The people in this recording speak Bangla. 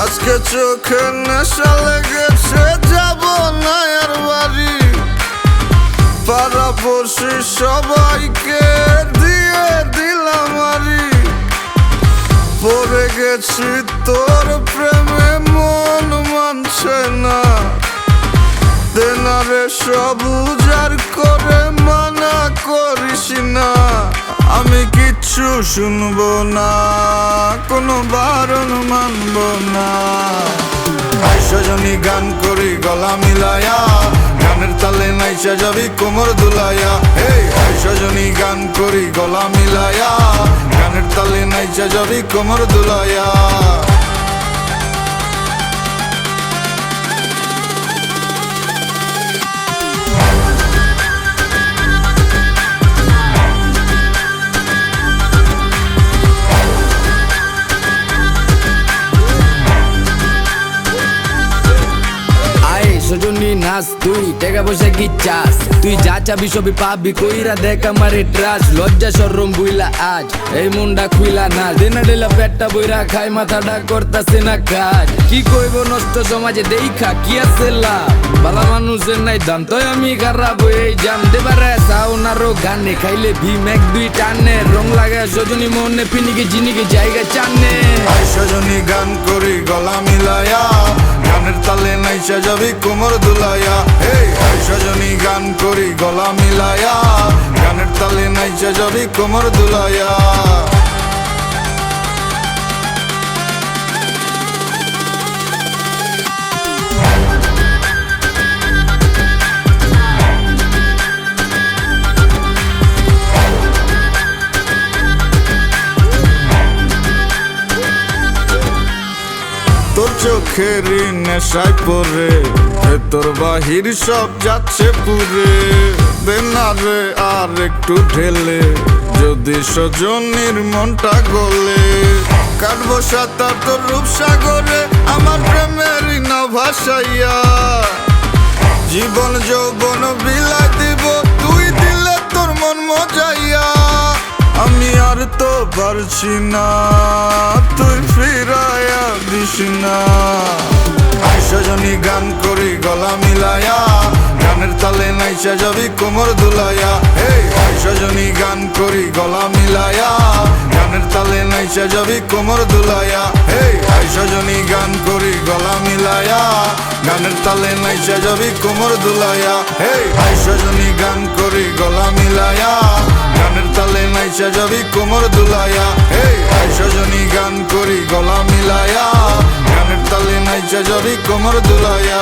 আজকে চোখে নেশা লেগেছে, যাব না আর বাড়ি। পাড়াপড়শি সবাইকে দিয়ে দিলাম আরি। পড়ে গেছি তোর প্রেমে, মন মানছে না। দেনারে সব উজাড় করে মানা করিস না। আমি কিচ্ছু শুনবো না, কোনো বারণ মানব না। সজনী গান করি গলা মিলায়া, গানের তালে নাইসা যাবি কোমর দুলাইয়া। এই সজনী গান করি গলা মিলায়া, গানের তালে নাইসা যাবি কোমর দুলাইয়া। সজনী নাচ, তুই টাকা পয়সা কি চাস? তুই যা চাবি সবই পাবি, কইরা দেখ আমারে ট্রাস। লজ্জা শরম বুইলা আজ এই মুন্ডা খুইলা না। দিনা ডেলা পেটটা বইরা খাই, মাথাটা করতাছে না কাজ। কি কইব নষ্ট সমাজে দেখা কি আছে লাভ? বালা মানুষের নাই দাম, তাই আমি খারাপ এই জানতে পারে। সাউনারও গানে খাইলে ভীম এক দুই টানে। রং লাগায় সজনী মনে, পিনিকে জিনিকে জায়গা চানে। সজনী গান করি গলা মিলায়া, গানের তালে নাইসা যাবি কোমর দুলাইয়া। এই সজনী গান করি গলা মিলায়া, গানের তালে নাইসা যাবি কোমর দুলাইয়া। তোর চোখেরই নেশায় পরে তোর বাহির সব যাচ্ছে পুরে। দেনারে আর একটু ঢেলে, যদি সজনীর মনটা গলে। কাটবো সাঁতার তোর রূপসাগরে, আমার প্রেমেরই না ভাসাইয়া। জীবন যৌবন বিলাই দিব, তুই দিলে তোর মন মজাইয়া। আমি আর তো পারছি না, তুই ফিরাইয়া দিস না। সজনী গান করি গলা মিলায়া, গানের তালে নাইসা যাবি কোমর দুলাইয়া। এই সজনী গান করি গলা মিলায়া, গানের তালে নাইসা যাবি কোমর দুলাইয়া। এই সজনী গান করি গলা মিলায়া, গানের তালে নাইসা যাবি কোমর দুলাইয়া। এই সজনী গান করি গলা মিলায়া, গানের তালে নাইসা যাবি কোমর দুলাইয়া। এই সজনী গান করি গলা মিলায়া, গানের তালে নাইসা যাবি কোমর দুলাইয়া।